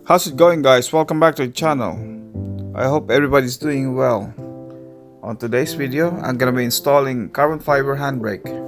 How's it going, guys? Welcome back to the channel. I hope everybody's doing well. On today's video, I'm gonna be installing carbon fiber handbrake.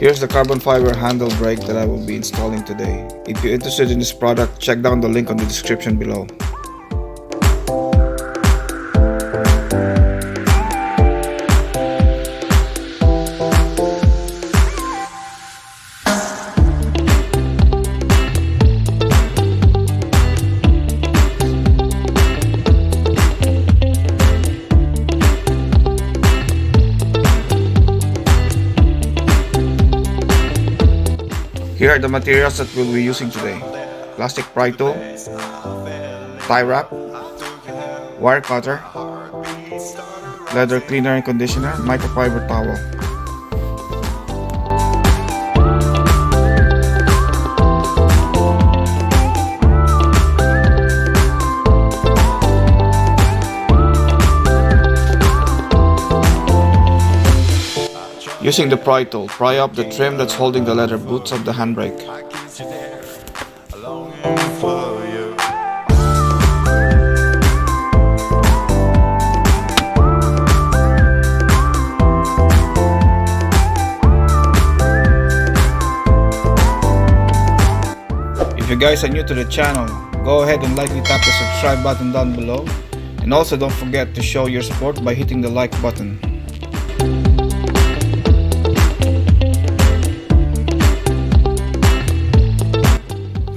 Here's the carbon fiber handle brake that I will be installing today. If you're interested in this product, check down the link on the description below. Here are the materials that we'll be using today: plastic pry tool, tie wrap, wire cutter, leather cleaner and conditioner, microfiber towel. Using the pry tool, pry up the trim that's holding the leather boots of the handbrake. If you guys are new to the channel, go ahead and lightly tap the subscribe button down below, and also don't forget to show your support by hitting the like button.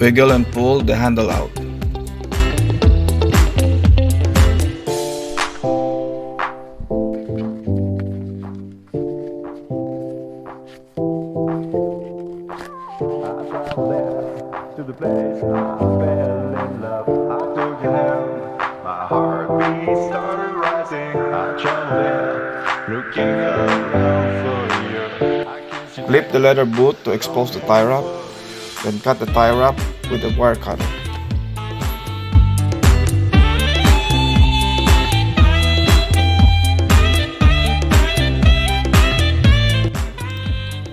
Wiggle and pull the handle out. To the place I fell in love, I took your hand, my heartbeat started rising. I traveled there, looking around for you. Clip the leather boot to expose the tie wrap, then cut the tie wrap with a wire cutter.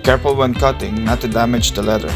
Careful when cutting not to damage the leather.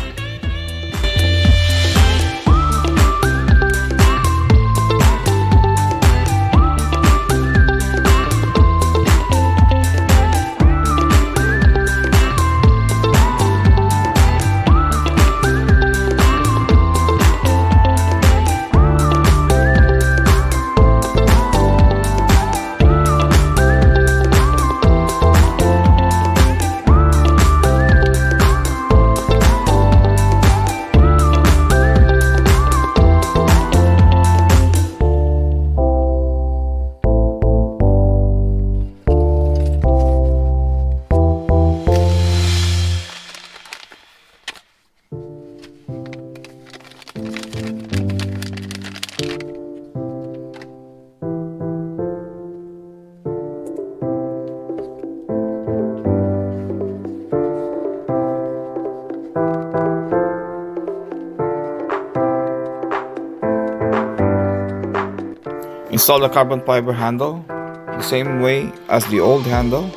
Install the carbon fiber handle the same way as the old handle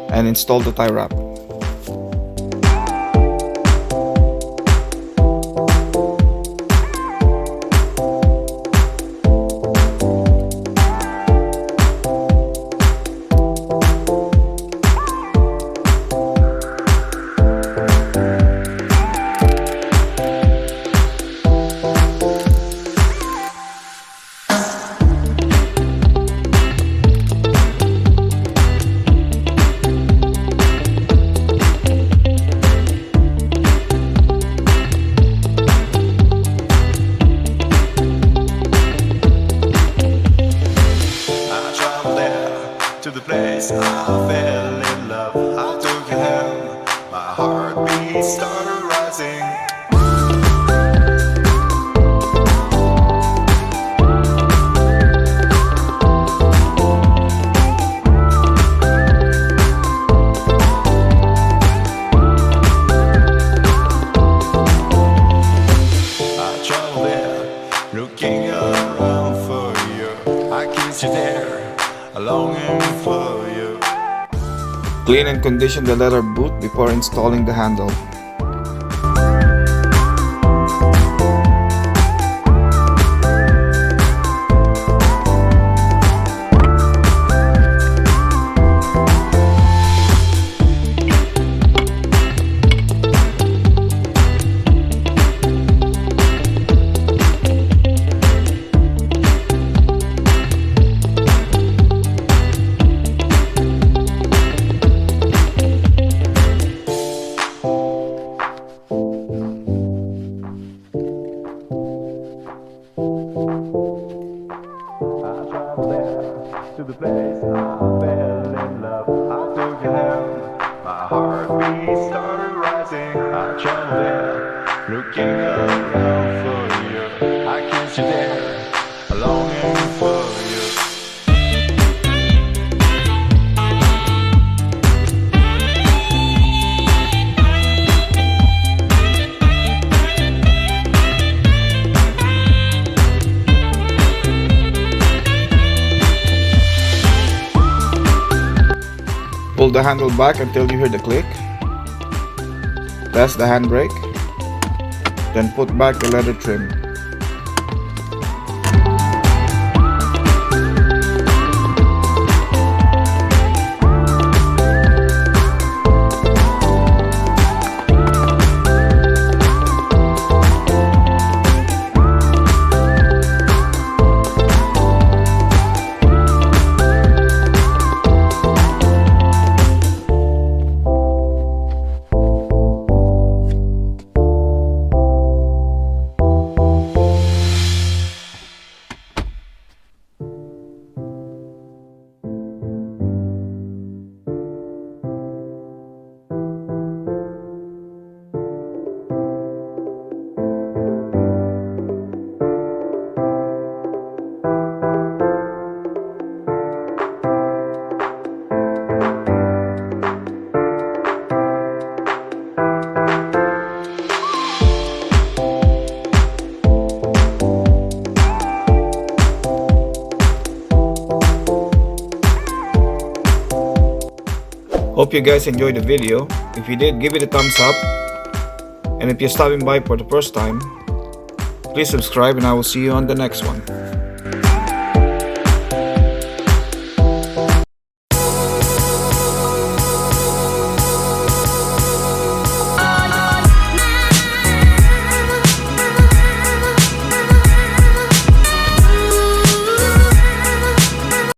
and install the tie wrap. To the place I fell in love, I took your hand, my heartbeat started rising. Clean and condition the leather boot before installing the handle. To the place I fell in love, I took you there. My heartbeat started rising. I traveled there, looking around for you. I kissed you there, longing for you. Pull the handle back until you hear the click. Test the handbrake. Then put back the leather trim. Hope you guys enjoyed the video. If you did, give it a thumbs up. And if you're stopping by for the first time, please subscribe and I will see you on the next one.